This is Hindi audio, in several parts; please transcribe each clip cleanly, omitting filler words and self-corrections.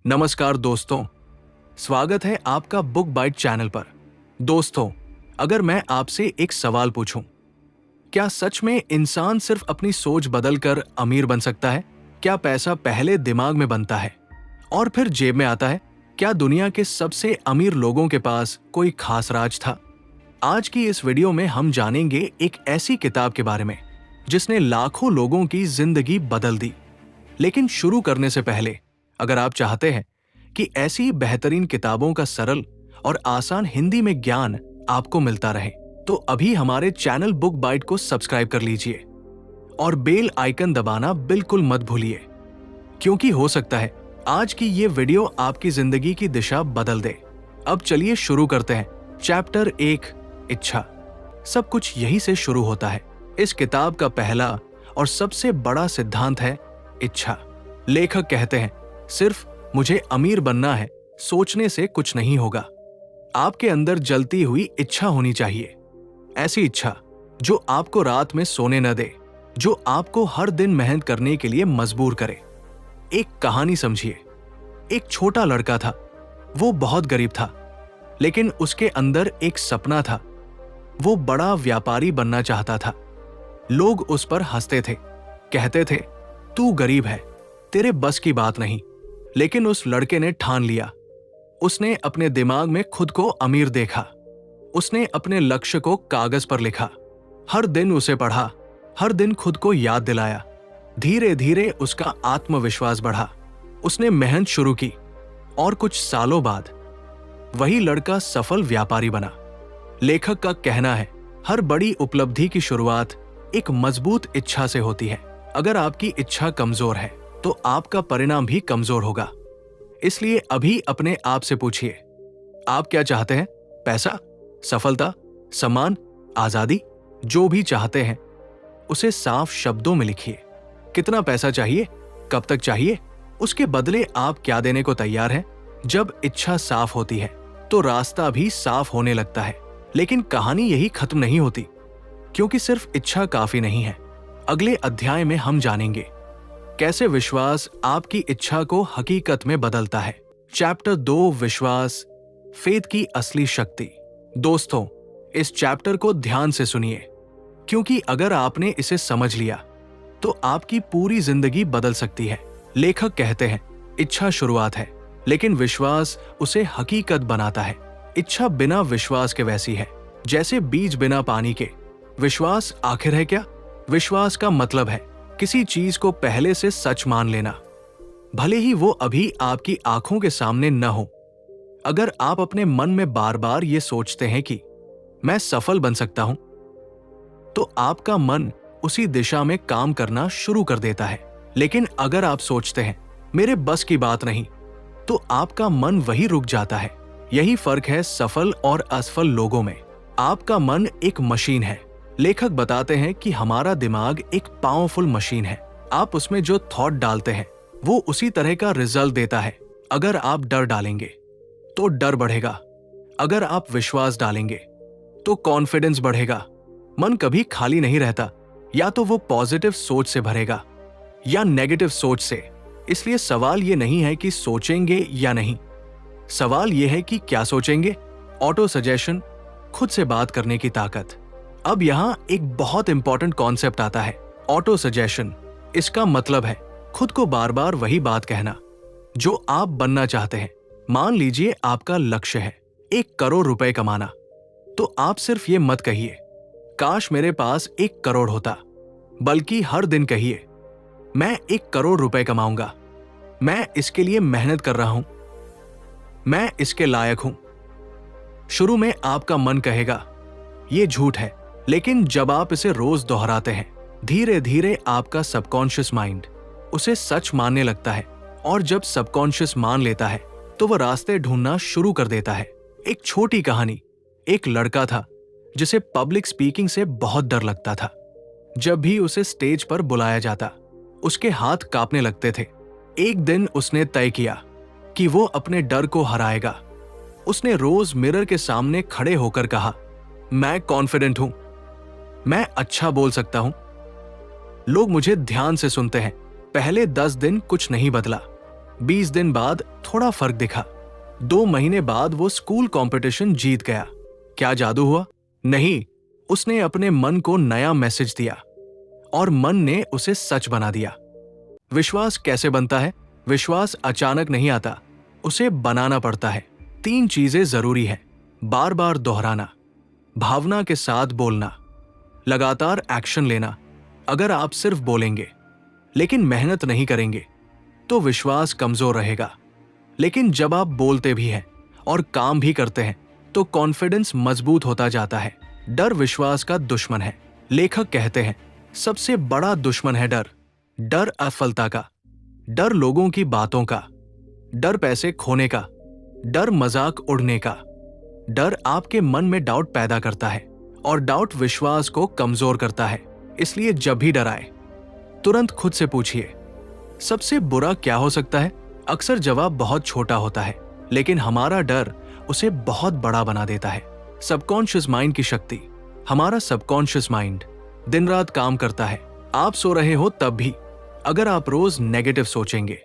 नमस्कार दोस्तों, स्वागत है आपका बुक बाइट चैनल पर। दोस्तों, अगर मैं आपसे एक सवाल पूछूं, क्या सच में इंसान सिर्फ अपनी सोच बदलकर अमीर बन सकता है? क्या पैसा पहले दिमाग में बनता है और फिर जेब में आता है? क्या दुनिया के सबसे अमीर लोगों के पास कोई खास राज था? आज की इस वीडियो में हम जानेंगे एक ऐसी किताब के बारे में जिसने लाखों लोगों की जिंदगी बदल दी। लेकिन शुरू करने से पहले, अगर आप चाहते हैं कि ऐसी बेहतरीन किताबों का सरल और आसान हिंदी में ज्ञान आपको मिलता रहे, तो अभी हमारे चैनल बुक बाइट को सब्सक्राइब कर लीजिए और बेल आइकन दबाना बिल्कुल मत भूलिए, क्योंकि हो सकता है आज की ये वीडियो आपकी जिंदगी की दिशा बदल दे। अब चलिए शुरू करते हैं। चैप्टर 1, इच्छा। सब कुछ यहीं से शुरू होता है। इस किताब का पहला और सबसे बड़ा सिद्धांत है इच्छा। लेखक कहते हैं, सिर्फ मुझे अमीर बनना है सोचने से कुछ नहीं होगा। आपके अंदर जलती हुई इच्छा होनी चाहिए। ऐसी इच्छा जो आपको रात में सोने न दे, जो आपको हर दिन मेहनत करने के लिए मजबूर करे। एक कहानी समझिए। एक छोटा लड़का था। वो बहुत गरीब था, लेकिन उसके अंदर एक सपना था। वो बड़ा व्यापारी बनना चाहता था। लोग उस पर हंसते थे, कहते थे, तू गरीब है, तेरे बस की बात नहीं। लेकिन उस लड़के ने ठान लिया। उसने अपने दिमाग में खुद को अमीर देखा। उसने अपने लक्ष्य को कागज पर लिखा, हर दिन उसे पढ़ा, हर दिन खुद को याद दिलाया। धीरे धीरे उसका आत्मविश्वास बढ़ा। उसने मेहनत शुरू की और कुछ सालों बाद वही लड़का सफल व्यापारी बना। लेखक का कहना है, हर बड़ी उपलब्धि की शुरुआत एक मजबूत इच्छा से होती है। अगर आपकी इच्छा कमजोर है तो आपका परिणाम भी कमजोर होगा। इसलिए अभी अपने आप से पूछिए, आप क्या चाहते हैं? पैसा, सफलता, सम्मान, आजादी? जो भी चाहते हैं उसे साफ शब्दों में लिखिए। कितना पैसा चाहिए? कब तक चाहिए? उसके बदले आप क्या देने को तैयार हैं? जब इच्छा साफ होती है तो रास्ता भी साफ होने लगता है। लेकिन कहानी यही खत्म नहीं होती, क्योंकि सिर्फ इच्छा काफी नहीं है। अगले अध्याय में हम जानेंगे कैसे विश्वास आपकी इच्छा को हकीकत में बदलता है। चैप्टर 2, विश्वास, फेथ की असली शक्ति। दोस्तों, इस चैप्टर को ध्यान से सुनिए, क्योंकि अगर आपने इसे समझ लिया तो आपकी पूरी जिंदगी बदल सकती है। लेखक कहते हैं, इच्छा शुरुआत है, लेकिन विश्वास उसे हकीकत बनाता है। इच्छा बिना विश्वास के वैसी है जैसे बीज बिना पानी के। विश्वास आखिर है क्या? विश्वास का मतलब है किसी चीज को पहले से सच मान लेना, भले ही वो अभी आपकी आंखों के सामने न हो। अगर आप अपने मन में बार बार ये सोचते हैं कि मैं सफल बन सकता हूं, तो आपका मन उसी दिशा में काम करना शुरू कर देता है। लेकिन अगर आप सोचते हैं मेरे बस की बात नहीं, तो आपका मन वही रुक जाता है। यही फर्क है सफल और असफल लोगों में। आपका मन एक मशीन है। लेखक बताते हैं कि हमारा दिमाग एक पावरफुल मशीन है। आप उसमें जो थॉट डालते हैं वो उसी तरह का रिजल्ट देता है। अगर आप डर डालेंगे तो डर बढ़ेगा। अगर आप विश्वास डालेंगे तो कॉन्फिडेंस बढ़ेगा। मन कभी खाली नहीं रहता, या तो वो पॉजिटिव सोच से भरेगा या नेगेटिव सोच से। इसलिए सवाल ये नहीं है कि सोचेंगे या नहीं, सवाल ये है कि क्या सोचेंगे। ऑटो सजेशन, खुद से बात करने की ताकत। अब यहाँ एक बहुत इंपॉर्टेंट कॉन्सेप्ट आता है, ऑटो सजेशन। इसका मतलब है खुद को बार बार वही बात कहना जो आप बनना चाहते हैं। मान लीजिए आपका लक्ष्य है 1 करोड़ रुपए कमाना, तो आप सिर्फ ये मत कहिए, काश मेरे पास 1 करोड़ होता, बल्कि हर दिन कहिए, मैं 1 करोड़ रुपए कमाऊंगा, मैं इसके लिए मेहनत कर रहा हूं, मैं इसके लायक हूं। शुरू में आपका मन कहेगा ये झूठ है, लेकिन जब आप इसे रोज दोहराते हैं, धीरे धीरे आपका सबकॉन्शियस माइंड उसे सच मानने लगता है। और जब सबकॉन्शियस मान लेता है तो वह रास्ते ढूंढना शुरू कर देता है। एक छोटी कहानी। एक लड़का था जिसे पब्लिक स्पीकिंग से बहुत डर लगता था। जब भी उसे स्टेज पर बुलाया जाता, उसके हाथ कांपने लगते थे। एक दिन उसने तय किया कि वो अपने डर को हराएगा। उसने रोज मिरर के सामने खड़े होकर कहा, मैं कॉन्फिडेंट हूं, मैं अच्छा बोल सकता हूं, लोग मुझे ध्यान से सुनते हैं। पहले 10 दिन कुछ नहीं बदला, 20 दिन बाद थोड़ा फर्क दिखा। 2 महीने बाद वो स्कूल कंपटीशन जीत गया। क्या जादू हुआ? नहीं, उसने अपने मन को नया मैसेज दिया और मन ने उसे सच बना दिया। विश्वास कैसे बनता है? विश्वास अचानक नहीं आता, उसे बनाना पड़ता है। 3 चीजें जरूरी है: बार बार दोहराना, भावना के साथ बोलना, लगातार एक्शन लेना। अगर आप सिर्फ बोलेंगे लेकिन मेहनत नहीं करेंगे तो विश्वास कमजोर रहेगा। लेकिन जब आप बोलते भी हैं और काम भी करते हैं तो कॉन्फिडेंस मजबूत होता जाता है। डर विश्वास का दुश्मन है। लेखक कहते हैं सबसे बड़ा दुश्मन है डर। डर असफलता का, डर लोगों की बातों का, डर पैसे खोने का, डर मजाक उड़ने का। डर आपके मन में डाउट पैदा करता है और डाउट विश्वास को कमजोर करता है। इसलिए जब भी डर आए तुरंत खुद से पूछिए, सबसे बुरा क्या हो सकता है? अक्सर जवाब बहुत छोटा होता है, लेकिन हमारा डर उसे बहुत बड़ा बना देता है। सबकॉन्शियस माइंड की शक्ति। हमारा सबकॉन्शियस माइंड दिन रात काम करता है। आप सो रहे हो तब भी अगर आप रोज नेगेटिव सोचेंगे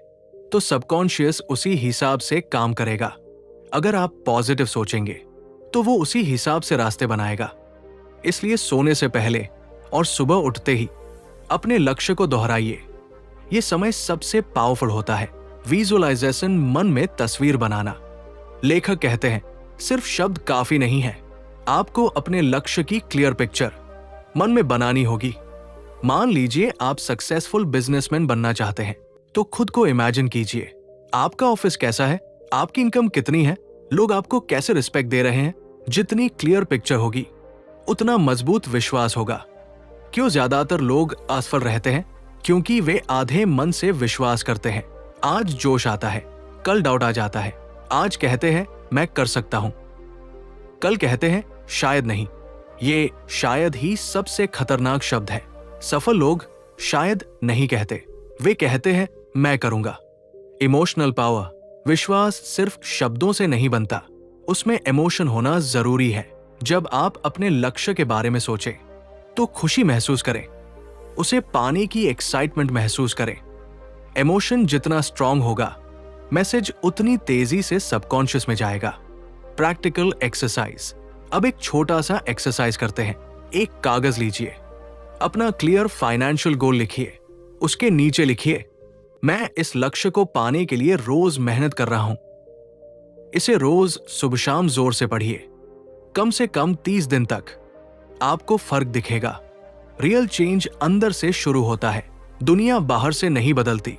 तो सबकॉन्शियस उसी हिसाब से काम करेगा। अगर आप पॉजिटिव सोचेंगे तो वो उसी हिसाब से रास्ते बनाएगा। इसलिए सोने से पहले और सुबह उठते ही अपने लक्ष्य को दोहराइए। ये समय सबसे पावरफुल होता है। विजुअलाइजेशन, मन में तस्वीर बनाना। लेखक कहते हैं सिर्फ शब्द काफी नहीं है, आपको अपने लक्ष्य की क्लियर पिक्चर मन में बनानी होगी। मान लीजिए आप सक्सेसफुल बिजनेसमैन बनना चाहते हैं तो खुद को इमेजिन कीजिए, आपका ऑफिस कैसा है, आपकी इनकम कितनी है, लोग आपको कैसे रिस्पेक्ट दे रहे हैं। जितनी क्लियर पिक्चर होगी उतना मजबूत विश्वास होगा। क्यों ज्यादातर लोग असफल रहते हैं? क्योंकि वे आधे मन से विश्वास करते हैं। आज जोश आता है, कल डाउट आ जाता है। आज कहते हैं मैं कर सकता हूं, कल कहते हैं शायद नहीं। ये शायद ही सबसे खतरनाक शब्द है। सफल लोग शायद नहीं कहते, वे कहते हैं मैं करूंगा। Emotional power. विश्वास सिर्फ शब्दों से नहीं बनता, उसमें इमोशन होना जरूरी है। जब आप अपने लक्ष्य के बारे में सोचें तो खुशी महसूस करें, उसे पाने की एक्साइटमेंट महसूस करें। इमोशन जितना स्ट्रांग होगा, मैसेज उतनी तेजी से सबकॉन्शियस में जाएगा। Practical exercise. अब एक छोटा सा एक्सरसाइज करते हैं। एक कागज लीजिए, अपना क्लियर फाइनेंशियल गोल लिखिए, उसके नीचे लिखिए मैं इस लक्ष्य को पाने के लिए रोज मेहनत कर रहा हूं। इसे रोज सुबह शाम जोर से पढ़िए, कम से कम 30 दिन तक। आपको फर्क दिखेगा। रियल चेंज अंदर से शुरू होता है। दुनिया बाहर से नहीं बदलती,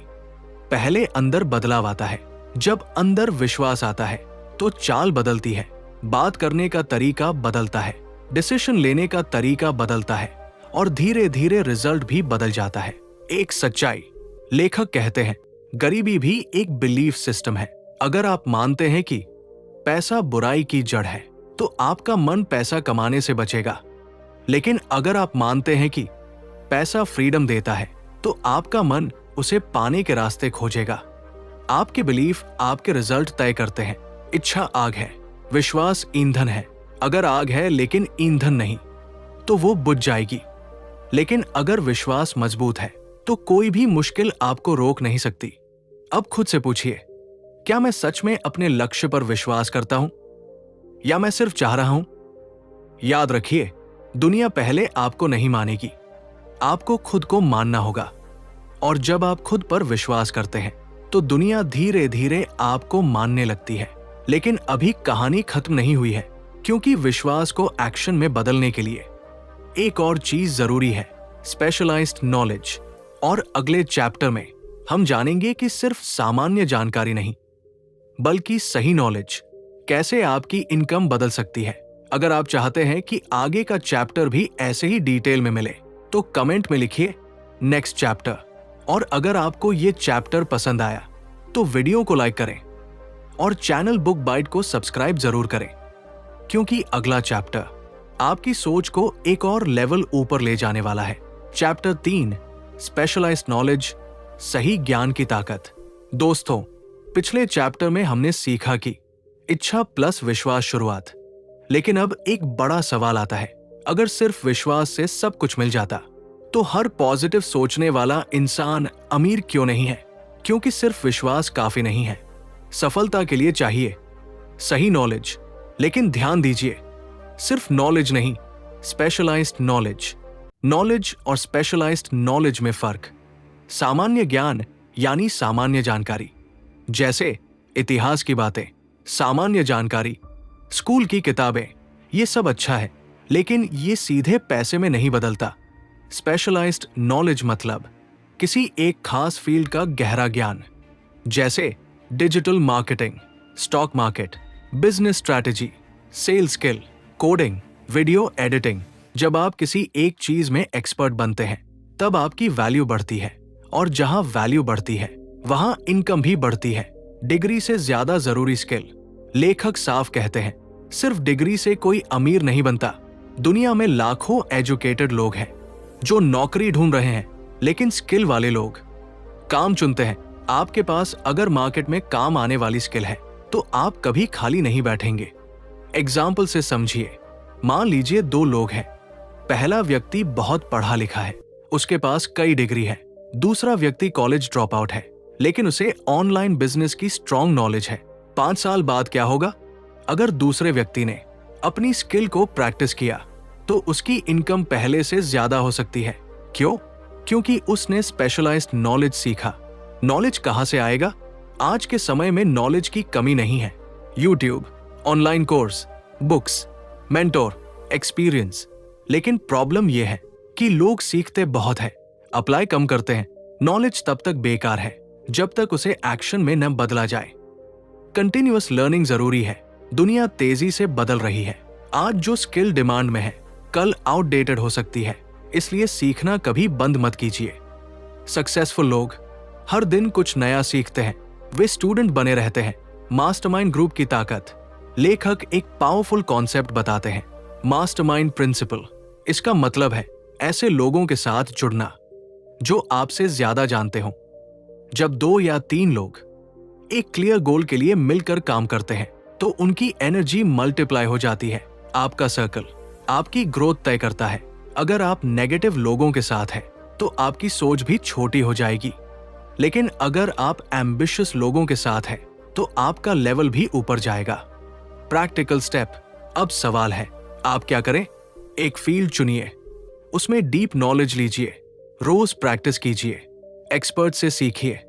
पहले अंदर बदलाव आता है। जब अंदर विश्वास आता है तो चाल बदलती है, बात करने का तरीका बदलता है, डिसीजन लेने का तरीका बदलता है और धीरे धीरे रिजल्ट भी बदल जाता है। एक सच्चाई। लेखक कहते हैं गरीबी भी एक बिलीफ सिस्टम है। अगर आप मानते हैं कि पैसा बुराई की जड़ है तो आपका मन पैसा कमाने से बचेगा। लेकिन अगर आप मानते हैं कि पैसा फ्रीडम देता है तो आपका मन उसे पाने के रास्ते खोजेगा। आपके बिलीफ आपके रिजल्ट तय करते हैं। इच्छा आग है, विश्वास ईंधन है। अगर आग है लेकिन ईंधन नहीं तो वो बुझ जाएगी। लेकिन अगर विश्वास मजबूत है तो कोई भी मुश्किल आपको रोक नहीं सकती। अब खुद से पूछिए, क्या मैं सच में अपने लक्ष्य पर विश्वास करता हूं या मैं सिर्फ चाह रहा हूं? याद रखिए, दुनिया पहले आपको नहीं मानेगी, आपको खुद को मानना होगा। और जब आप खुद पर विश्वास करते हैं तो दुनिया धीरे धीरे आपको मानने लगती है। लेकिन अभी कहानी खत्म नहीं हुई है, क्योंकि विश्वास को एक्शन में बदलने के लिए एक और चीज जरूरी है, स्पेशलाइज्ड नॉलेज। और अगले चैप्टर में हम जानेंगे कि सिर्फ सामान्य जानकारी नहीं बल्कि सही नॉलेज कैसे आपकी इनकम बदल सकती है। अगर आप चाहते हैं कि आगे का चैप्टर भी ऐसे ही डिटेल में मिले तो कमेंट में लिखिए नेक्स्ट चैप्टर। और अगर आपको ये चैप्टर पसंद आया तो वीडियो को लाइक करें और चैनल बुक बाइट को सब्सक्राइब जरूर करें, क्योंकि अगला चैप्टर आपकी सोच को एक और लेवल ऊपर ले जाने वाला है। चैप्टर 3, स्पेशलाइज्ड नॉलेज, सही ज्ञान की ताकत। दोस्तों, पिछले चैप्टर में हमने सीखा कि इच्छा प्लस विश्वास शुरुआत। लेकिन अब एक बड़ा सवाल आता है, अगर सिर्फ विश्वास से सब कुछ मिल जाता तो हर पॉजिटिव सोचने वाला इंसान अमीर क्यों नहीं है? क्योंकि सिर्फ विश्वास काफी नहीं है। सफलता के लिए चाहिए सही नॉलेज। लेकिन ध्यान दीजिए, सिर्फ नॉलेज नहीं, स्पेशलाइज्ड नॉलेज। नॉलेज और स्पेशलाइज्ड नॉलेज में फर्क। सामान्य ज्ञान यानी सामान्य जानकारी, जैसे इतिहास की बातें। सामान्य जानकारी, स्कूल की किताबें, ये सब अच्छा है, लेकिन ये सीधे पैसे में नहीं बदलता। स्पेशलाइज्ड नॉलेज मतलब किसी एक खास फील्ड का गहरा ज्ञान, जैसे digital marketing, stock market, business strategy, sales skill, coding, video editing. जब आप किसी एक चीज में एक्सपर्ट बनते हैं, तब आपकी वैल्यू बढ़ती है, और जहां वैल्यू बढ़ती है, वहां इनकम भी बढ़ती है। डिग्री से ज्यादा जरूरी स्किल। लेखक साफ कहते हैं, सिर्फ डिग्री से कोई अमीर नहीं बनता। दुनिया में लाखों एजुकेटेड लोग हैं जो नौकरी ढूंढ रहे हैं, लेकिन स्किल वाले लोग काम चुनते हैं। आपके पास अगर मार्केट में काम आने वाली स्किल है, तो आप कभी खाली नहीं बैठेंगे। एग्जाम्पल से समझिए। मान लीजिए 2 लोग हैं। पहला व्यक्ति बहुत पढ़ा लिखा है, उसके पास कई डिग्री है। दूसरा व्यक्ति कॉलेज ड्रॉप आउट है, लेकिन उसे ऑनलाइन बिजनेस की स्ट्रॉन्ग नॉलेज है। 5 साल बाद क्या होगा? अगर दूसरे व्यक्ति ने अपनी स्किल को प्रैक्टिस किया, तो उसकी इनकम पहले से ज्यादा हो सकती है। क्यों? क्योंकि उसने स्पेशलाइज्ड नॉलेज सीखा। नॉलेज कहां से आएगा? आज के समय में नॉलेज की कमी नहीं है। YouTube, online course, books, mentor, experience. लेकिन प्रॉब्लम यह है कि लोग सीखते बहुत है, अप्लाई कम करते हैं। नॉलेज तब तक बेकार है जब तक उसे एक्शन में न बदला जाए। कंटिन्यूअस लर्निंग जरूरी है। दुनिया तेजी से बदल रही है। आज जो स्किल डिमांड में है, कल आउटडेटेड हो सकती है, इसलिए सीखना कभी बंद मत कीजिए। सक्सेसफुल लोग हर दिन कुछ नया सीखते हैं। वे स्टूडेंट बने रहते हैं। मास्टरमाइंड ग्रुप की ताकत। लेखक एक पावरफुल कॉन्सेप्ट बताते हैं, मास्टरमाइंड प्रिंसिपल। इसका मतलब है ऐसे लोगों के साथ जुड़ना जो आपसे ज्यादा जानते हो। जब 2 या 3 लोग एक क्लियर गोल के लिए मिलकर काम करते हैं, तो उनकी एनर्जी मल्टीप्लाई हो जाती है। आपका सर्कल आपकी ग्रोथ तय करता है। अगर आप नेगेटिव लोगों के साथ हैं, तो आपकी सोच भी छोटी हो जाएगी। लेकिन अगर आप एम्बिशियस लोगों के साथ हैं, तो आपका लेवल भी ऊपर जाएगा। Practical step. अब सवाल है, आप क्या करें? एक फील्ड चुनिए, उसमें डीप नॉलेज लीजिए, रोज प्रैक्टिस कीजिए, एक्सपर्ट से सीखिए।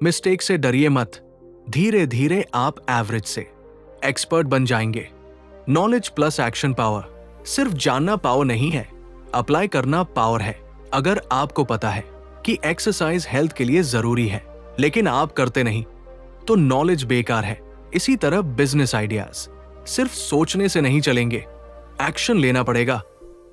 मिस्टेक से डरिए मत। धीरे धीरे आप एवरेज से एक्सपर्ट बन जाएंगे। Knowledge plus action power. सिर्फ जानना पावर नहीं है, अप्लाई करना पावर है। अगर आपको पता है कि एक्सरसाइज हेल्थ के लिए जरूरी है, लेकिन आप करते नहीं, तो नॉलेज बेकार है। इसी तरह बिजनेस आइडियाज सिर्फ सोचने से नहीं चलेंगे, एक्शन लेना पड़ेगा।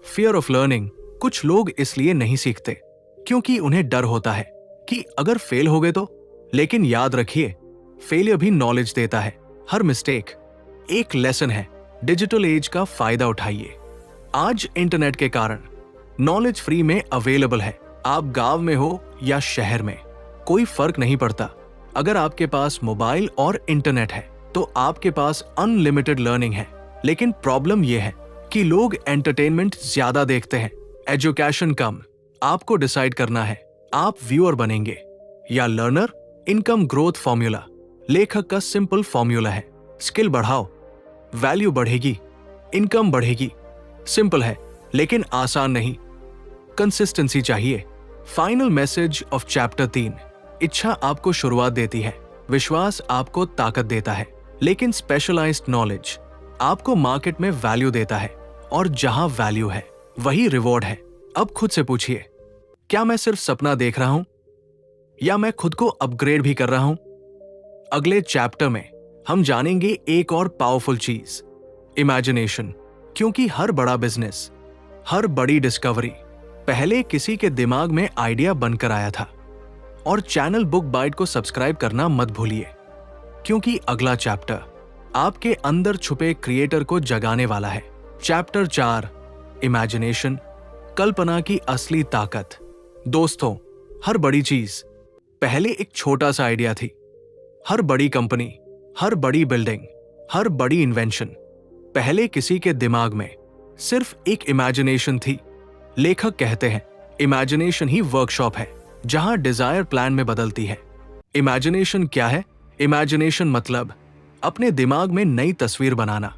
Fear of learning. कुछ लोग इसलिए नहीं सीखते क्योंकि उन्हें डर होता है कि अगर फेल हो गए तो। लेकिन याद रखिए, फेलियर भी नॉलेज देता है। हर मिस्टेक एक लेसन है। डिजिटल एज का फायदा उठाइए। आज इंटरनेट के कारण नॉलेज फ्री में अवेलेबल है। आप गांव में हो या शहर में, कोई फर्क नहीं पड़ता। अगर आपके पास मोबाइल और इंटरनेट है, तो आपके पास अनलिमिटेड लर्निंग है। लेकिन प्रॉब्लम यह है कि लोग एंटरटेनमेंट ज्यादा देखते हैं, एजुकेशन कम। आपको डिसाइड करना है, आप व्यूअर बनेंगे या लर्नर। Income growth formula. लेखक का सिंपल फॉर्मूला है, स्किल बढ़ाओ, वैल्यू बढ़ेगी, इनकम बढ़ेगी। सिंपल है, लेकिन आसान नहीं। कंसिस्टेंसी चाहिए। Final message of chapter 3। इच्छा आपको शुरुआत देती है, विश्वास आपको ताकत देता है, लेकिन स्पेशलाइज्ड नॉलेज आपको मार्केट में वैल्यू देता है, और जहां वैल्यू है, वही रिवॉर्ड है। अब खुद से पूछिए, क्या मैं सिर्फ सपना देख रहा हूं, या मैं खुद को अपग्रेड भी कर रहा हूं? अगले चैप्टर में हम जानेंगे एक और पावरफुल चीज, इमेजिनेशन। क्योंकि हर बड़ा बिजनेस, हर बड़ी डिस्कवरी पहले किसी के दिमाग में आइडिया बनकर आया था। और चैनल बुक बाइट को सब्सक्राइब करना मत भूलिए, क्योंकि अगला चैप्टर आपके अंदर छुपे क्रिएटर को जगाने वाला है। चैप्टर 4, इमेजिनेशन, कल्पना की असली ताकत। दोस्तों, हर बड़ी चीज पहले एक छोटा सा आइडिया थी। हर बड़ी कंपनी, हर बड़ी बिल्डिंग, हर बड़ी इन्वेंशन पहले किसी के दिमाग में सिर्फ एक इमेजिनेशन थी। लेखक कहते हैं, इमेजिनेशन ही वर्कशॉप है, जहां डिजायर प्लान में बदलती है। इमेजिनेशन क्या है? इमेजिनेशन मतलब अपने दिमाग में नई तस्वीर बनाना,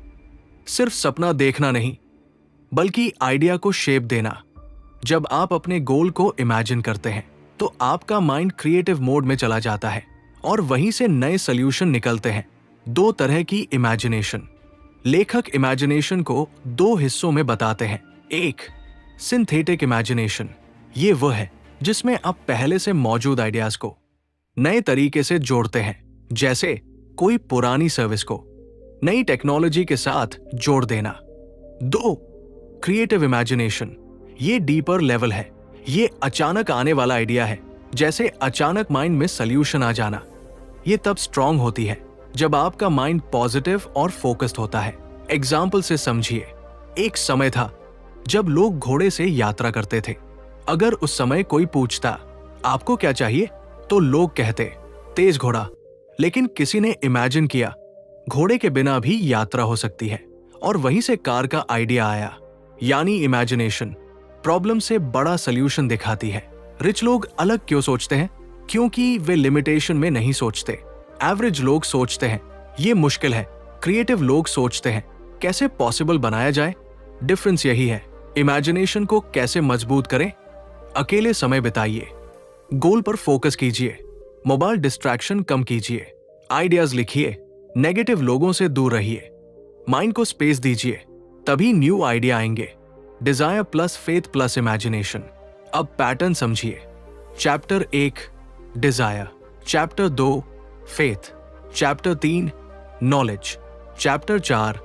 सिर्फ सपना देखना नहीं, बल्कि आइडिया को शेप देना। जब आप अपने गोल को इमेजिन करते हैं तो आपका माइंड क्रिएटिव मोड में चला जाता है और वहीं से नए सॉल्यूशन निकलते हैं। दो तरह की इमेजिनेशन। लेखक इमेजिनेशन को दो हिस्सों में बताते हैं। एक, सिंथेटिक इमेजिनेशन। ये वो है जिसमें आप पहले से मौजूद आइडियाज को नए तरीके से जोड़ते हैं, जैसे कोई पुरानी सर्विस को नई टेक्नोलॉजी के साथ जोड़ देना। दो, क्रिएटिव इमेजिनेशन। ये डीपर लेवल है। ये अचानक आने वाला आइडिया है, जैसे अचानक माइंड में सॉल्यूशन आ जाना। ये तब स्ट्रांग होती है जब आपका माइंड पॉजिटिव और फोकस्ड होता है। एग्जाम्पल से समझिए, एक समय था जब लोग घोड़े से यात्रा करते थे। अगर उस समय कोई पूछता आपको क्या चाहिए, तो लोग कहते तेज घोड़ा। लेकिन किसी ने इमेजिन किया घोड़े के बिना भी यात्रा हो सकती है, और वहीं से कार का आइडिया आया। यानी इमेजिनेशन प्रॉब्लम से बड़ा सॉल्यूशन दिखाती है। रिच लोग अलग क्यों सोचते हैं? क्योंकि वे लिमिटेशन में नहीं सोचते। एवरेज लोग सोचते हैं ये मुश्किल है। क्रिएटिव लोग सोचते हैं कैसे पॉसिबल बनाया जाए। डिफरेंस यही है। इमेजिनेशन को कैसे मजबूत करें? अकेले समय बिताइए, गोल पर फोकस कीजिए, मोबाइल डिस्ट्रैक्शन कम कीजिए, आइडियाज लिखिए, नेगेटिव लोगों से दूर रहिए, माइंड को स्पेस दीजिए, तभी न्यू आइडिया आएंगे। Desire plus faith plus imagination. अब पैटर्न समझिए। Chapter 1 desire, chapter 2 faith, chapter 3 knowledge, chapter 4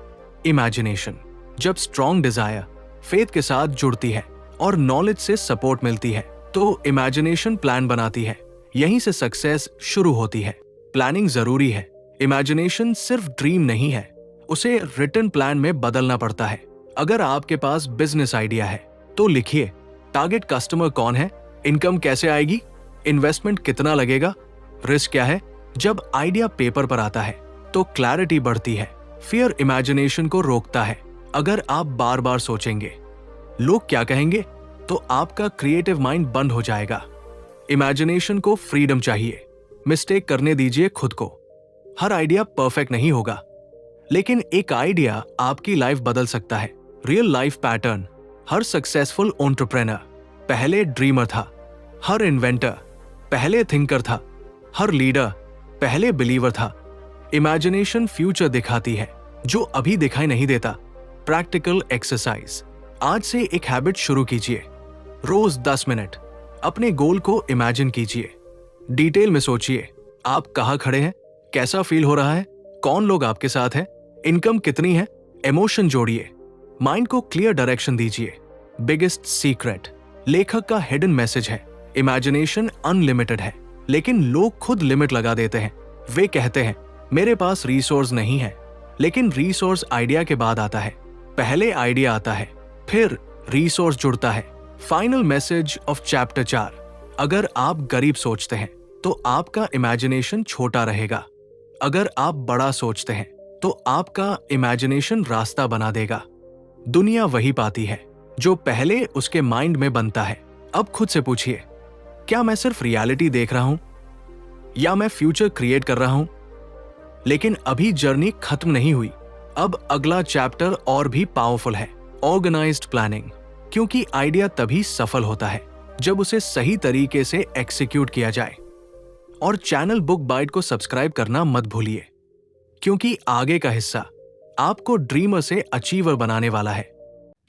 imagination. जब स्ट्रॉन्ग डिजायर फेथ के साथ जुड़ती है और नॉलेज से सपोर्ट मिलती है तो इमेजिनेशन प्लान बनाती है। यहीं से सक्सेस शुरू होती है। प्लानिंग जरूरी है। इमेजिनेशन सिर्फ ड्रीम नहीं है, उसे रिटन प्लान में बदलना पड़ता है। अगर आपके पास बिजनेस आइडिया है तो लिखिए टारगेट कस्टमर कौन है, इनकम कैसे आएगी, इन्वेस्टमेंट कितना लगेगा, रिस्क क्या है। जब आइडिया पेपर पर आता है तो क्लैरिटी बढ़ती है। फियर इमेजिनेशन को रोकता है। अगर आप बार बार सोचेंगे लोग क्या कहेंगे, तो आपका क्रिएटिव माइंड बंद हो जाएगा। इमेजिनेशन को फ्रीडम चाहिए। मिस्टेक करने दीजिए खुद को। हर आइडिया परफेक्ट नहीं होगा, लेकिन एक आइडिया आपकी लाइफ बदल सकता है। Real life pattern. हर सक्सेसफुल एंटरप्रेन्योर पहले ड्रीमर था, हर इन्वेंटर पहले थिंकर था, हर लीडर पहले बिलीवर था। इमेजिनेशन फ्यूचर दिखाती है जो अभी दिखाई नहीं देता। Practical exercise. आज से एक हैबिट शुरू कीजिए। रोज 10 मिनट अपने गोल को इमेजिन कीजिए। डिटेल में सोचिए आप कहाँ खड़े हैं, कैसा फील हो रहा है, कौन लोग आपके साथ हैं, इनकम कितनी है। इमोशन जोड़िए, माइंड को क्लियर डायरेक्शन दीजिए। Biggest secret. लेखक का हिडन मैसेज है इमेजिनेशन अनलिमिटेड है, लेकिन लोग खुद लिमिट लगा देते हैं। वे कहते हैं मेरे पास रिसोर्स नहीं है, लेकिन रिसोर्स आइडिया के बाद आता है। पहले आइडिया आता है, फिर रिसोर्स जुड़ता है। Final message of chapter 4। अगर आप गरीब सोचते हैं तो आपका इमेजिनेशन छोटा रहेगा। अगर आप बड़ा सोचते हैं तो आपका इमेजिनेशन रास्ता बना देगा। दुनिया वही पाती है जो पहले उसके माइंड में बनता है। अब खुद से पूछिए, क्या मैं सिर्फ रियलिटी देख रहा हूं या मैं फ्यूचर क्रिएट कर रहा हूं? लेकिन अभी जर्नी खत्म नहीं हुई। अब अगला चैप्टर और भी पावरफुल है, ऑर्गेनाइज्ड प्लानिंग। क्योंकि आइडिया तभी सफल होता है जब उसे सही तरीके से एग्जीक्यूट किया जाए। और चैनल बुक बाइट को सब्सक्राइब करना मत भूलिए, क्योंकि आगे का हिस्सा आपको ड्रीमर से अचीवर बनाने वाला है।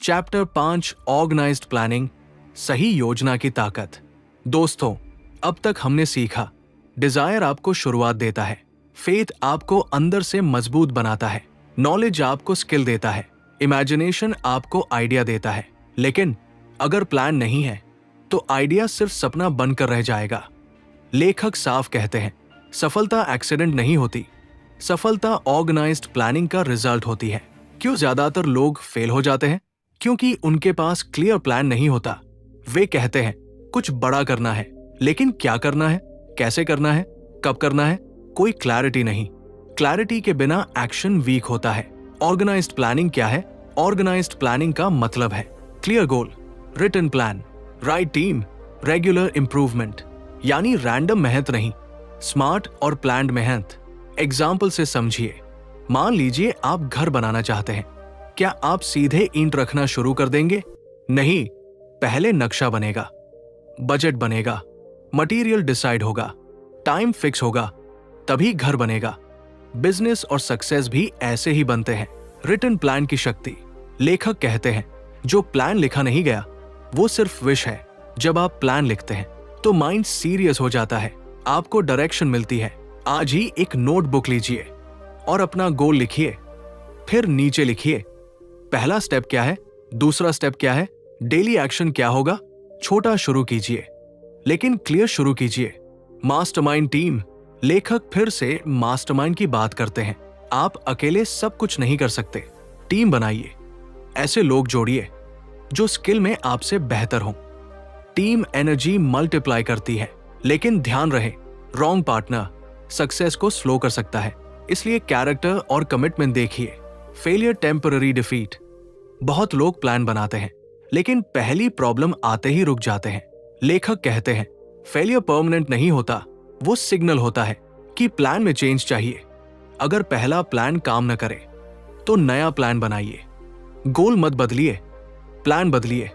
चैप्टर 5 ऑर्गेनाइज्ड प्लानिंग, सही योजना की ताकत। दोस्तों, अब तक हमने सीखा डिजायर आपको शुरुआत देता है, फेथ आपको अंदर से मजबूत बनाता है, नॉलेज आपको स्किल देता है, इमेजिनेशन आपको आइडिया देता है। लेकिन अगर प्लान नहीं है तो आइडिया सिर्फ सपना बनकर रह जाएगा। लेखक साफ कहते हैं सफलता एक्सीडेंट नहीं होती, सफलता ऑर्गेनाइज्ड प्लानिंग का रिजल्ट होती है। क्यों ज्यादातर लोग फेल हो जाते हैं? क्योंकि उनके पास क्लियर प्लान नहीं होता। वे कहते हैं कुछ बड़ा करना है, लेकिन क्या करना है, कैसे करना है, कब करना है, कोई क्लैरिटी नहीं। क्लैरिटी के बिना एक्शन वीक होता है। ऑर्गेनाइज्ड प्लानिंग क्या है? ऑर्गेनाइज्ड प्लानिंग का मतलब है clear goal, written plan, right team, regular improvement. यानी रैंडम मेहनत नहीं, स्मार्ट और प्लान्ड मेहनत। एग्जाम्पल से समझिए। मान लीजिए आप घर बनाना चाहते हैं। क्या आप सीधे ईंट रखना शुरू कर देंगे? नहीं, पहले नक्शा बनेगा, बजट बनेगा, मटेरियल डिसाइड होगा, टाइम फिक्स होगा, तभी घर बनेगा। बिजनेस और सक्सेस भी ऐसे ही बनते हैं। रिटन प्लान की शक्ति। लेखक कहते हैं जो प्लान लिखा नहीं गया वो सिर्फ विश है। जब आप प्लान लिखते हैं तो माइंड सीरियस हो जाता है, आपको डायरेक्शन मिलती है। आज ही एक नोटबुक लीजिए और अपना गोल लिखिए, फिर नीचे लिखिए पहला स्टेप क्या है, दूसरा स्टेप क्या है, डेली एक्शन क्या होगा। छोटा शुरू कीजिए लेकिन क्लियर शुरू कीजिए। Mastermind team. लेखक फिर से मास्टरमाइंड की बात करते हैं। आप अकेले सब कुछ नहीं कर सकते, टीम बनाइए। ऐसे लोग जोड़िए जो स्किल में आपसे बेहतर हों। टीम एनर्जी मल्टीप्लाई करती है, लेकिन ध्यान रहे रॉन्ग पार्टनर सक्सेस को स्लो कर सकता है। इसलिए कैरेक्टर और कमिटमेंट देखिए। Failure temporary defeat. बहुत लोग प्लान बनाते हैं लेकिन पहली प्रॉब्लम आते ही रुक जाते हैं। लेखक कहते हैं फेलियर परमानेंट नहीं होता, वो सिग्नल होता है कि प्लान में चेंज चाहिए। अगर पहला प्लान काम न करे तो नया प्लान बनाइए। गोल मत बदलिए, प्लान बदलिए।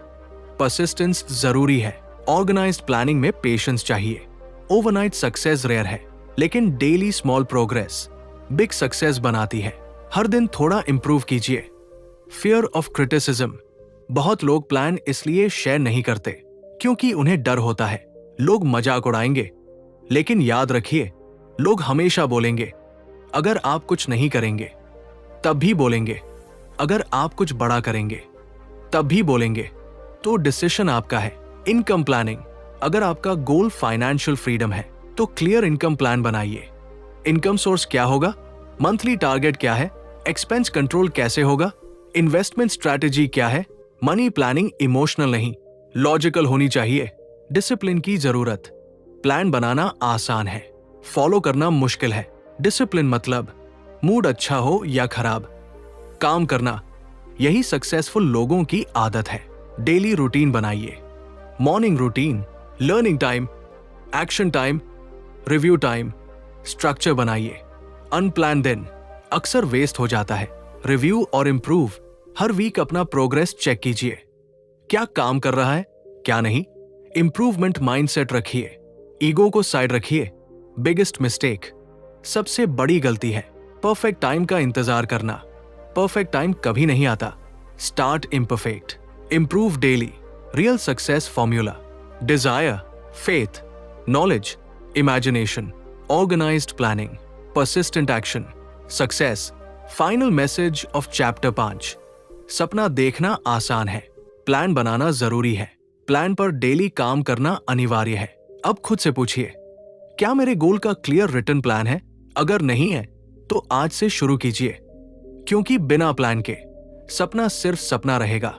परसिस्टेंस जरूरी है। ऑर्गेनाइज्ड प्लानिंग में पेशेंस चाहिए। ओवरनाइट सक्सेस रेयर है, लेकिन daily small progress big success बनाती है। हर दिन थोड़ा इंप्रूव कीजिए। Fear of criticism. बहुत लोग प्लान इसलिए शेयर नहीं करते क्योंकि उन्हें डर होता है लोग मजाक उड़ाएंगे। लेकिन याद रखिए, लोग हमेशा बोलेंगे। अगर आप कुछ नहीं करेंगे तब भी बोलेंगे, अगर आप कुछ बड़ा करेंगे तब भी बोलेंगे। तो डिसीजन आपका है। Income planning. अगर आपका गोल फाइनेंशियल फ्रीडम है तो क्लियर इनकम प्लान बनाइए। इनकम सोर्स क्या होगा, मंथली टारगेट क्या है, एक्सपेंस कंट्रोल कैसे होगा, इन्वेस्टमेंट स्ट्रैटेजी क्या है। मनी प्लानिंग इमोशनल नहीं, लॉजिकल होनी चाहिए। डिसिप्लिन की जरूरत। प्लान बनाना आसान है, फॉलो करना मुश्किल है। डिसिप्लिन मतलब मूड अच्छा हो या खराब, काम करना। यही सक्सेसफुल लोगों की आदत है। डेली रूटीन बनाइए। Morning routine, learning time, action time, review time. Structure बनाइए। अनप्लान दिन अक्सर वेस्ट हो जाता है। रिव्यू और इंप्रूव। हर वीक अपना प्रोग्रेस चेक कीजिए। क्या काम कर रहा है, क्या नहीं। इंप्रूवमेंट माइंडसेट रखिए। ईगो को साइड रखिए। बिगेस्ट मिस्टेक, सबसे बड़ी गलती है परफेक्ट टाइम का इंतजार करना। परफेक्ट टाइम कभी नहीं आता। Start imperfect. Improve daily. Real success formula. Desire, faith, knowledge, imagination, organised planning, persistent action, success. Final message of chapter 5। सपना देखना आसान है, प्लान बनाना जरूरी है। प्लान पर डेली काम करना अनिवार्य है। अब खुद से पूछिए, क्या मेरे गोल का क्लियर रिटन प्लान है? अगर नहीं है तो आज से शुरू कीजिए, क्योंकि बिना प्लान के सपना सिर्फ सपना रहेगा।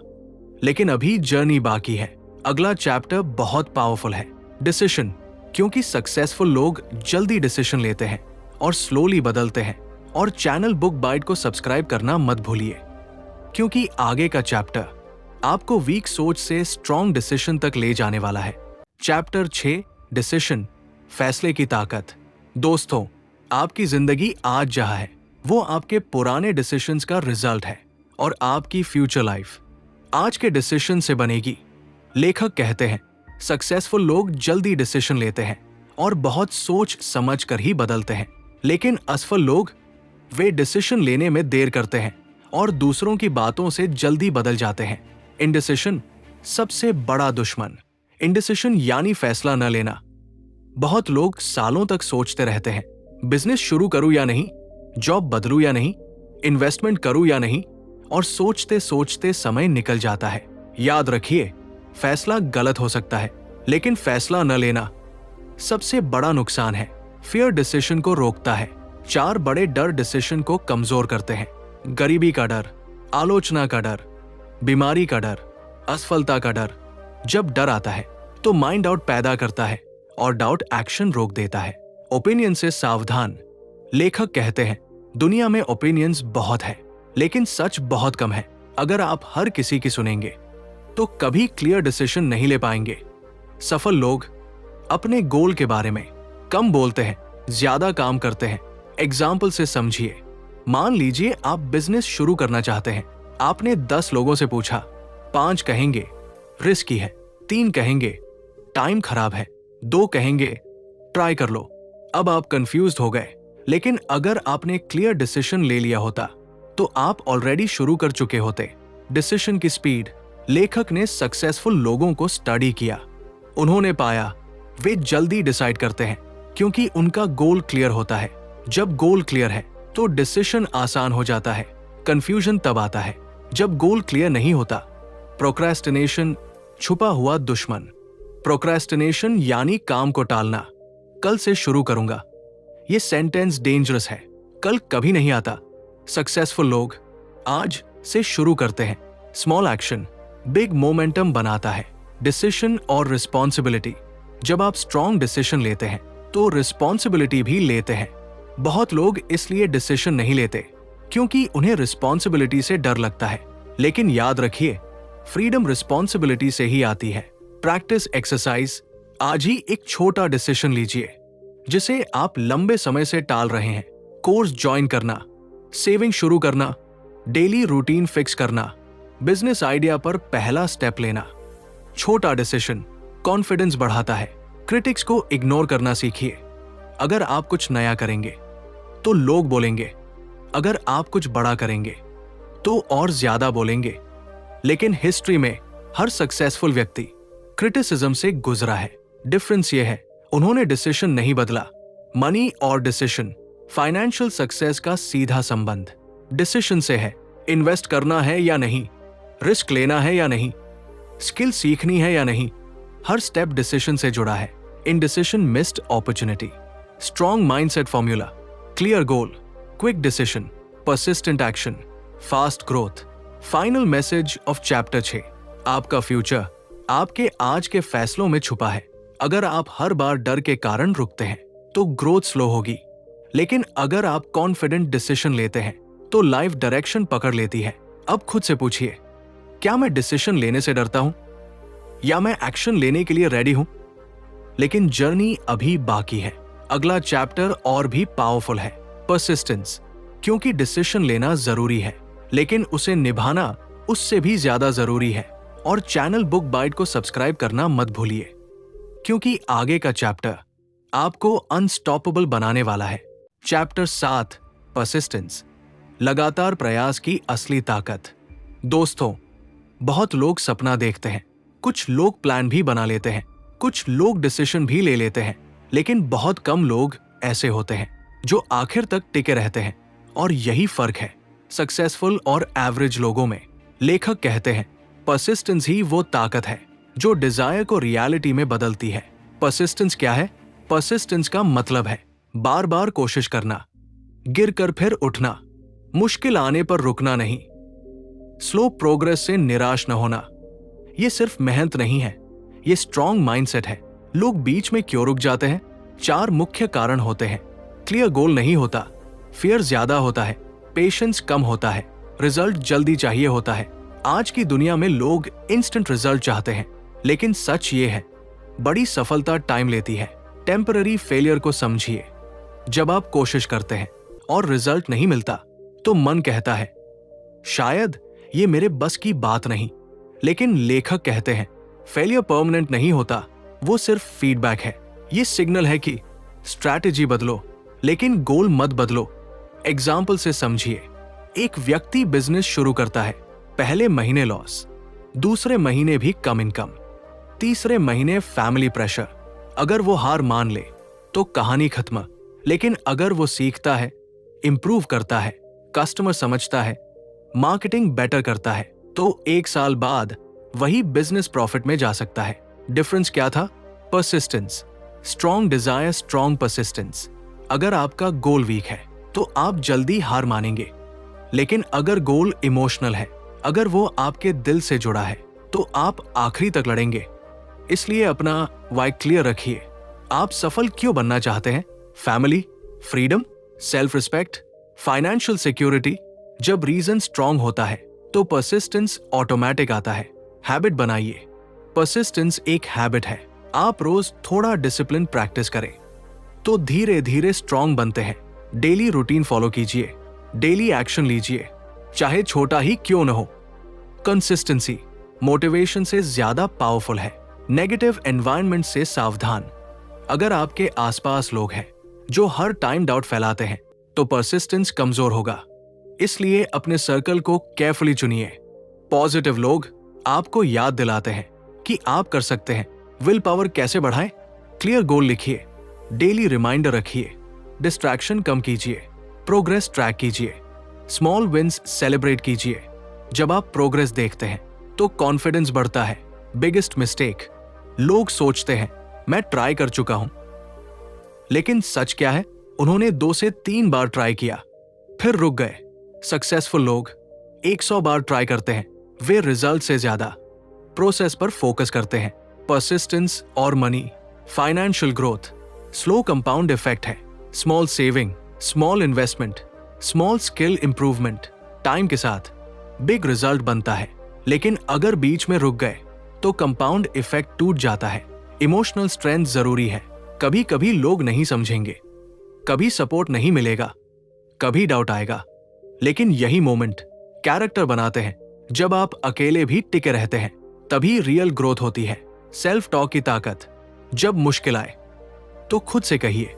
लेकिन अभी जर्नी बाकी है। अगला चैप्टर बहुत पावरफुल है, डिसीजन। क्योंकि सक्सेसफुल लोग जल्दी डिसीजन लेते हैं और स्लोली बदलते हैं। और चैनल बुक बाइट को सब्सक्राइब करना मत भूलिए, क्योंकि आगे का चैप्टर आपको वीक सोच से स्ट्रॉन्ग डिसीजन तक ले जाने वाला है। चैप्टर 6, डिसीजन, फैसले की ताकत। दोस्तों, आपकी जिंदगी आज जहां है वो आपके पुराने डिसीजंस का रिजल्ट है, और आपकी फ्यूचर लाइफ आज के डिसीजन से बनेगी। लेखक कहते हैं सक्सेसफुल लोग जल्दी डिसीजन लेते हैं और बहुत सोच समझ कर ही बदलते हैं। लेकिन असफल लोग वे डिसीजन लेने में देर करते हैं और दूसरों की बातों से जल्दी बदल जाते हैं। इंडिसिशन सबसे बड़ा दुश्मन। इंडिसिशन यानी फैसला न लेना। बहुत लोग सालों तक सोचते रहते हैं, बिजनेस शुरू करूं या नहीं, जॉब बदलूं या नहीं, इन्वेस्टमेंट करूं या नहीं, और सोचते सोचते समय निकल जाता है। याद रखिए, फैसला गलत हो सकता है, लेकिन फैसला न लेना सबसे बड़ा नुकसान है। फियर डिसीजन को रोकता है। 4 बड़े डर डिसीजन को कमजोर करते हैं। गरीबी का डर, आलोचना का डर, बीमारी का डर, असफलता का डर। जब डर आता है तो माइंड डाउट पैदा करता है और डाउट एक्शन रोक देता है। ओपिनियन से सावधान। लेखक कहते हैं दुनिया में ओपिनियंस बहुत है, लेकिन सच बहुत कम है। अगर आप हर किसी की सुनेंगे तो कभी क्लियर डिसीजन नहीं ले पाएंगे। सफल लोग अपने गोल के बारे में कम बोलते हैं, ज्यादा काम करते हैं। एग्जाम्पल से समझिए। मान लीजिए आप बिजनेस शुरू करना चाहते हैं। आपने 10 लोगों से पूछा, 5 कहेंगे रिस्की है, 3 कहेंगे टाइम खराब है, 2 कहेंगे ट्राई कर लो। अब आप कंफ्यूज्ड हो गए, लेकिन अगर आपने क्लियर डिसीजन ले लिया होता तो आप ऑलरेडी शुरू कर चुके होते। डिसीजन की स्पीड। लेखक ने सक्सेसफुल लोगों को स्टडी किया। उन्होंने पाया वे जल्दी डिसाइड करते हैं क्योंकि उनका गोल क्लियर होता है। जब गोल क्लियर है तो डिसीजन आसान हो जाता है। कंफ्यूजन तब आता है जब गोल क्लियर नहीं होता। प्रोक्रेस्टिनेशन, छुपा हुआ दुश्मन। प्रोक्रेस्टिनेशन यानी काम को टालना। कल से शुरू करूंगा, ये सेंटेंस डेंजरस है। कल कभी नहीं आता। सक्सेसफुल लोग आज से शुरू करते हैं। स्मॉल एक्शन बिग मोमेंटम बनाता है। डिसीजन और रिस्पॉन्सिबिलिटी। जब आप स्ट्रॉन्ग डिसीजन लेते हैं तो रिस्पॉन्सिबिलिटी भी लेते हैं। बहुत लोग इसलिए डिसीजन नहीं लेते क्योंकि उन्हें रिस्पॉन्सिबिलिटी से डर लगता है। लेकिन याद रखिए, फ्रीडम रिस्पॉन्सिबिलिटी से ही आती है। Practice exercise. आज ही एक छोटा डिसीजन लीजिए जिसे आप लंबे समय से टाल रहे हैं। कोर्स ज्वाइन करना, सेविंग शुरू करना, डेली रूटीन फिक्स करना, बिजनेस आइडिया पर पहला स्टेप लेना। छोटा डिसीजन कॉन्फिडेंस बढ़ाता है। क्रिटिक्स को इग्नोर करना सीखिए। अगर आप कुछ नया करेंगे तो लोग बोलेंगे, अगर आप कुछ बड़ा करेंगे तो और ज्यादा बोलेंगे। लेकिन हिस्ट्री में हर सक्सेसफुल व्यक्ति क्रिटिसिज्म से गुजरा है। डिफरेंस ये है, उन्होंने डिसीजन नहीं बदला। मनी और डिसीजन। फाइनेंशियल सक्सेस का सीधा संबंध डिसीजन से है। इन्वेस्ट करना है या नहीं, रिस्क लेना है या नहीं, स्किल सीखनी है या नहीं, हर स्टेप डिसीजन से जुड़ा है। Indecision missed opportunity. Strong mindset formula. Clear goal, quick decision, persistent action, fast growth. Final message of chapter 6। आपका फ्यूचर आपके आज के फैसलों में छुपा है। अगर आप हर बार डर के कारण रुकते हैं तो ग्रोथ स्लो होगी। लेकिन अगर आप कॉन्फिडेंट डिसीजन लेते हैं तो लाइफ डायरेक्शन पकड़ लेती है। अब खुद से पूछिए, क्या मैं डिसीजन लेने से डरता हूं या मैं एक्शन लेने के लिए रेडी हूं? लेकिन जर्नी अभी बाकी है। अगला चैप्टर और भी पावरफुल है। परसिस्टेंस। क्योंकि डिसीजन लेना जरूरी है लेकिन उसे निभाना उससे भी ज्यादा जरूरी है। और चैनल बुक बाइट को सब्सक्राइब करना मत भूलिए क्योंकि आगे का चैप्टर आपको अनस्टॉपेबल बनाने वाला है। Chapter 7 persistence. लगातार प्रयास की असली ताकत। दोस्तों, बहुत लोग सपना देखते हैं, कुछ लोग प्लान भी बना लेते हैं, कुछ लोग डिसीजन भी ले लेते हैं, लेकिन बहुत कम लोग ऐसे होते हैं जो आखिर तक टिके रहते हैं। और यही फर्क है सक्सेसफुल और एवरेज लोगों में। लेखक कहते हैं परसिस्टेंस ही वो ताकत है जो डिजायर को रियलिटी में बदलती है। परसिस्टेंस क्या है? परसिस्टेंस का मतलब है बार बार कोशिश करना, गिर कर फिर उठना, मुश्किल आने पर रुकना नहीं, स्लो प्रोग्रेस से निराश न होना। ये सिर्फ मेहनत नहीं है, ये स्ट्रॉन्ग माइंडसेट है। लोग बीच में क्यों रुक जाते हैं? 4 मुख्य कारण होते हैं। क्लियर गोल नहीं होता, फियर ज्यादा होता है, पेशेंस कम होता है, रिजल्ट जल्दी चाहिए होता है। आज की दुनिया में लोग इंस्टेंट रिजल्ट चाहते हैं, लेकिन सच ये है बड़ी सफलता टाइम लेती है। टेम्पररी फेलियर को समझिए। जब आप कोशिश करते हैं और रिजल्ट नहीं मिलता तो मन कहता है शायद ये मेरे बस की बात नहीं। लेकिन लेखक कहते हैं फेलियर परमानेंट नहीं होता, वो सिर्फ फीडबैक है। ये सिग्नल है कि स्ट्रैटेजी बदलो लेकिन गोल मत बदलो। एग्जाम्पल से समझिए। एक व्यक्ति बिजनेस शुरू करता है, पहले महीने लॉस, दूसरे महीने भी कम इनकम, तीसरे महीने फैमिली प्रेशर। अगर वो हार मान ले तो कहानी खत्म। लेकिन अगर वो सीखता है, इंप्रूव करता है, कस्टमर समझता है, मार्केटिंग बेटर करता है, तो 1 साल बाद वही बिजनेस प्रॉफिट में जा सकता है। डिफरेंस क्या था? Persistence. Strong Dzire, strong persistence. अगर आपका गोल वीक है तो आप जल्दी हार मानेंगे, लेकिन अगर गोल इमोशनल है, अगर वो आपके दिल से जुड़ा है, तो आप आखिरी तक लड़ेंगे। इसलिए अपना वाई क्लियर रखिए। आप सफल क्यों बनना चाहते हैं? Family, freedom, self respect, financial security. जब रीजन स्ट्रॉन्ग होता है तो परसिस्टेंस ऑटोमेटिक आता है। हैबिट बनाइए। परसिस्टेंस एक हैबिट है। आप रोज थोड़ा डिसिप्लिन प्रैक्टिस करें। तो धीरे धीरे स्ट्रांग बनते हैं। डेली रूटीन फॉलो कीजिए, डेली एक्शन लीजिए, चाहे छोटा ही क्यों न हो। कंसिस्टेंसी मोटिवेशन से ज्यादा पावरफुल है। नेगेटिव एनवायरनमेंट से सावधान। अगर आपके आसपास लोग हैं जो हर टाइम डाउट फैलाते हैं तो परसिस्टेंस कमजोर होगा। इसलिए अपने सर्कल को केयरफुली चुनिए। पॉजिटिव लोग आपको याद दिलाते हैं कि आप कर सकते हैं। विल पावर कैसे बढ़ाएं? क्लियर गोल लिखिए, डेली रिमाइंडर रखिए, डिस्ट्रैक्शन कम कीजिए, प्रोग्रेस ट्रैक कीजिए, स्मॉल विंस सेलिब्रेट कीजिए। जब आप प्रोग्रेस देखते हैं तो कॉन्फिडेंस बढ़ता है। बिगेस्ट मिस्टेक, लोग सोचते हैं मैं ट्राई कर चुका हूं, लेकिन सच क्या है? उन्होंने 2 से 3 बार ट्राई किया फिर रुक गए। सक्सेसफुल लोग 100 बार ट्राई करते हैं। वे रिजल्ट से ज्यादा प्रोसेस पर फोकस करते हैं। परसिस्टेंस और money, financial growth slow compound effect है। Small saving, small investment, small skill improvement, time के साथ बिग रिजल्ट बनता है। लेकिन अगर बीच में रुक गए तो कंपाउंड इफेक्ट टूट जाता है। इमोशनल स्ट्रेंथ जरूरी है। कभी कभी लोग नहीं समझेंगे, कभी सपोर्ट नहीं मिलेगा, कभी डाउट आएगा, लेकिन यही मोमेंट कैरेक्टर बनाते हैं। जब आप अकेले भी टिके रहते हैं तभी रियल ग्रोथ होती है। सेल्फ टॉक की ताकत, जब मुश्किल आए तो खुद से कहिए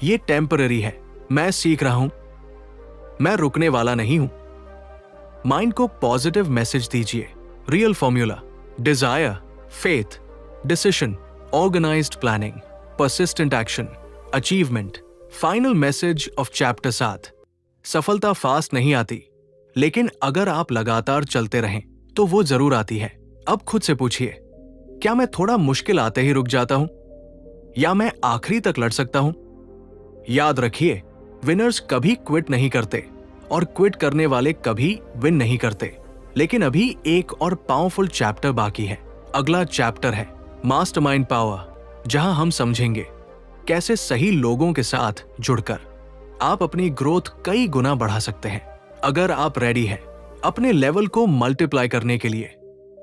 ये टेम्पररी है, मैं सीख रहा हूं, मैं रुकने वाला नहीं हूं। माइंड को पॉजिटिव मैसेज दीजिए। Real formula, desire, faith, decision, organised planning, persistent action, achievement. Final message of chapter 7। सफलता फास्ट नहीं आती, लेकिन अगर आप लगातार चलते रहें तो वो जरूर आती है। अब खुद से पूछिए, क्या मैं थोड़ा मुश्किल आते ही रुक जाता हूं, या मैं आखिरी तक लड़ सकता हूं? याद रखिए, विनर्स कभी क्विट नहीं करते और क्विट करने वाले कभी विन नहीं करते। लेकिन अभी एक और पावरफुल चैप्टर बाकी है। अगला चैप्टर है मास्टरमाइंड पावर, जहां हम समझेंगे कैसे सही लोगों के साथ जुड़कर आप अपनी ग्रोथ कई गुना बढ़ा सकते हैं। अगर आप रेडी हैं अपने लेवल को मल्टीप्लाई करने के लिए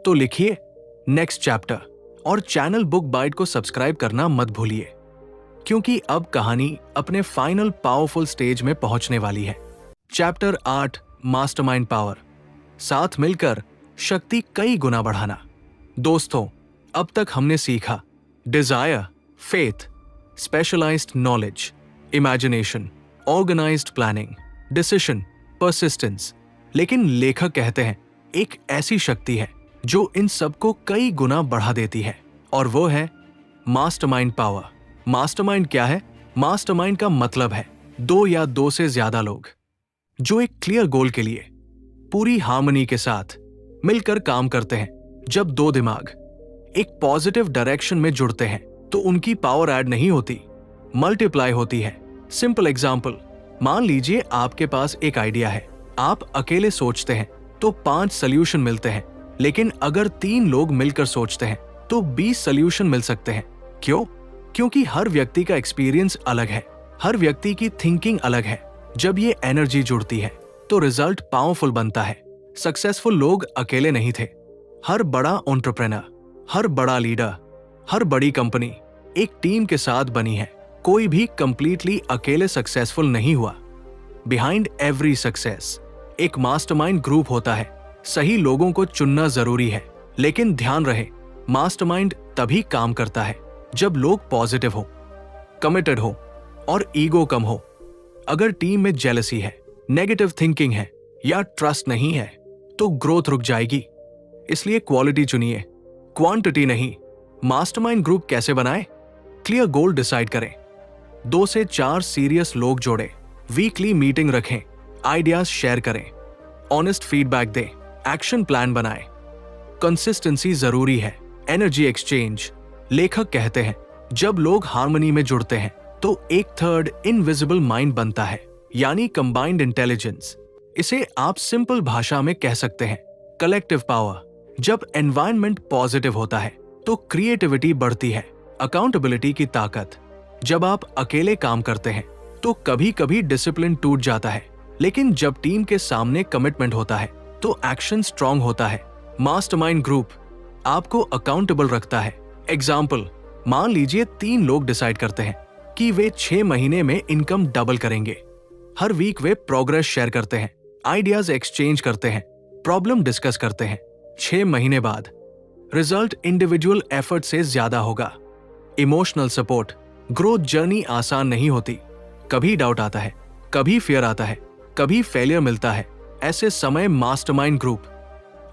तो लिखिए नेक्स्ट चैप्टर और चैनल बुक बाइट को सब्सक्राइब करना मत भूलिए, क्योंकि अब कहानी अपने फाइनल पावरफुल स्टेज में पहुंचने वाली है। चैप्टर 8 मास्टरमाइंड पावर, साथ मिलकर शक्ति कई गुना बढ़ाना। दोस्तों, अब तक हमने सीखा desire, faith, specialised knowledge, imagination, organised planning, decision, persistence. लेकिन लेखक कहते हैं एक ऐसी शक्ति है जो इन सबको कई गुना बढ़ा देती है, और वो है मास्टरमाइंड पावर। मास्टरमाइंड क्या है? मास्टरमाइंड का मतलब है 2 या 2 से ज्यादा लोग जो एक क्लियर गोल के लिए पूरी हार्मनी के साथ मिलकर काम करते हैं। जब 2 दिमाग एक पॉजिटिव डायरेक्शन में जुड़ते हैं तो उनकी पावर ऐड नहीं होती, मल्टीप्लाई होती है। सिंपल एग्जांपल, मान लीजिए आपके पास एक आइडिया है। आप अकेले सोचते हैं तो 5 सॉल्यूशन मिलते हैं, लेकिन अगर 3 लोग मिलकर सोचते हैं तो 20 सॉल्यूशन मिल सकते हैं। क्यों? क्योंकि हर व्यक्ति का एक्सपीरियंस अलग है, हर व्यक्ति की थिंकिंग अलग है। जब ये एनर्जी जुड़ती है तो रिजल्ट पावरफुल बनता है। सक्सेसफुल लोग अकेले नहीं थे। हर बड़ा एंटरप्रेन्योर, हर बड़ा लीडर, हर बड़ी कंपनी एक टीम के साथ बनी है। कोई भी कंप्लीटली अकेले सक्सेसफुल नहीं हुआ। बिहाइंड एवरी सक्सेस एक मास्टरमाइंड ग्रुप होता है। सही लोगों को चुनना जरूरी है, लेकिन ध्यान रहे, मास्टरमाइंड तभी काम करता है जब लोग पॉजिटिव हो, कमिटेड हो और ईगो कम हो। अगर टीम में जेलसी है, नेगेटिव थिंकिंग है या ट्रस्ट नहीं है तो ग्रोथ रुक जाएगी। इसलिए क्वालिटी चुनिए, क्वांटिटी नहीं। मास्टरमाइंड ग्रुप कैसे बनाएं? क्लियर गोल डिसाइड करें, 2 से 4 सीरियस लोग जोड़ें, वीकली मीटिंग रखें, आइडियाज शेयर करें, ऑनेस्ट फीडबैक दें, एक्शन प्लान बनाएं। कंसिस्टेंसी जरूरी है, एनर्जी एक्सचेंज। लेखक कहते हैं जब लोग हार्मनी में जुड़ते हैं तो 1/3 इनविजिबल माइंड बनता है, यानी कंबाइंड इंटेलिजेंस। इसे आप सिंपल भाषा में कह सकते हैं कलेक्टिव पावर। जब एनवायरनमेंट पॉजिटिव होता है तो क्रिएटिविटी बढ़ती है। अकाउंटेबिलिटी की ताकत, जब आप अकेले काम करते हैं तो कभी कभी डिसिप्लिन टूट जाता है, लेकिन जब टीम के सामने कमिटमेंट होता है तो एक्शन स्ट्रांग होता है। मास्टरमाइंड ग्रुप आपको अकाउंटेबल रखता है। एग्जाम्पल, मान लीजिए 3 लोग डिसाइड करते हैं कि वे 6 महीने में इनकम डबल करेंगे। हर वीक वे प्रोग्रेस शेयर करते हैं, आइडियाज एक्सचेंज करते हैं, प्रॉब्लम डिस्कस करते हैं। 6 महीने बाद रिजल्ट इंडिविजुअल एफर्ट से ज्यादा होगा। Emotional support. ग्रोथ जर्नी आसान नहीं होती। कभी डाउट आता है, कभी फियर आता है, कभी फेलियर मिलता है। ऐसे समय मास्टरमाइंड ग्रुप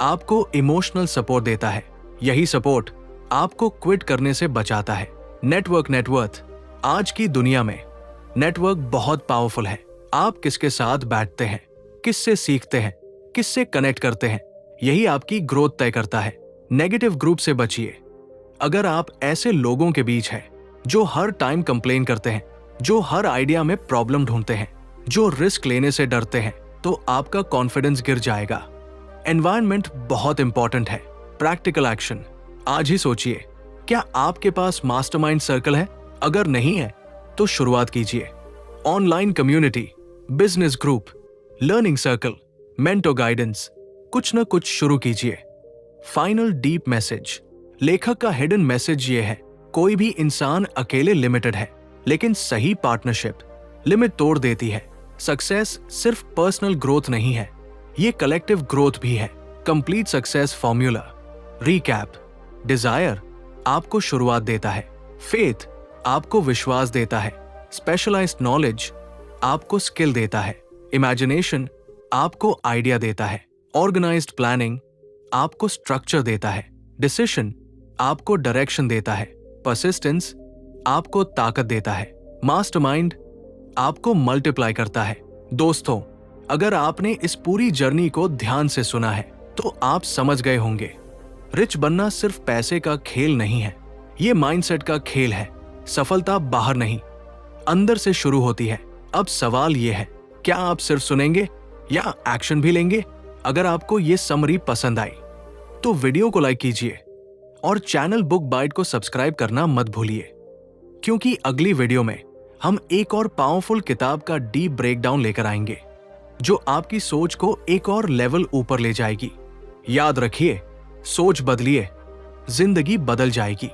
आपको इमोशनल सपोर्ट देता है। यही सपोर्ट आपको क्विट करने से बचाता है। Network net worth. आज की दुनिया में नेटवर्क बहुत पावरफुल है। आप किसके साथ बैठते हैं, किससे सीखते हैं, किससे कनेक्ट करते हैं, यही आपकी ग्रोथ तय करता है। नेगेटिव ग्रुप से बचिए। अगर आप ऐसे लोगों के बीच हैं जो हर टाइम कंप्लेन करते हैं, जो हर आइडिया में प्रॉब्लम ढूंढते हैं, जो रिस्क लेने से डरते हैं, तो आपका कॉन्फिडेंस गिर जाएगा। एनवायरनमेंट बहुत इंपॉर्टेंट है। Practical action. आज ही सोचिए, क्या आपके पास मास्टरमाइंड सर्कल है? अगर नहीं है तो शुरुआत कीजिए। Online community, business group, learning circle, mentor guidance, कुछ न कुछ शुरू कीजिए। Final deep message. लेखक का हिडन मैसेज ये है, कोई भी इंसान अकेले लिमिटेड है, लेकिन सही पार्टनरशिप लिमिट तोड़ देती है। सक्सेस सिर्फ पर्सनल ग्रोथ नहीं है, ये कलेक्टिव ग्रोथ भी है। Complete success formula. Recap. Desire आपको शुरुआत देता है, फेथ आपको विश्वास देता है, स्पेशलाइज्ड नॉलेज आपको स्किल देता है, इमेजिनेशन आपको आइडिया देता है, ऑर्गेनाइज्ड प्लानिंग आपको स्ट्रक्चर देता है, डिसीजन आपको डायरेक्शन देता है, परसिस्टेंस आपको ताकत देता है, मास्टरमाइंड आपको मल्टीप्लाई करता है। दोस्तों, अगर आपने इस पूरी जर्नी को ध्यान से सुना है तो आप समझ गए होंगे, रिच बनना सिर्फ पैसे का खेल नहीं है, ये माइंडसेट का खेल है। सफलता बाहर नहीं, अंदर से शुरू होती है। अब सवाल ये है, क्या आप सिर्फ सुनेंगे या एक्शन भी लेंगे? अगर आपको ये समरी पसंद आई तो वीडियो को लाइक कीजिए और चैनल बुक बाइट को सब्सक्राइब करना मत भूलिए, क्योंकि अगली वीडियो में हम एक और पावरफुल किताब का डीप ब्रेकडाउन लेकर आएंगे जो आपकी सोच को एक और लेवल ऊपर ले जाएगी। याद रखिए, सोच बदलिए, जिंदगी बदल जाएगी।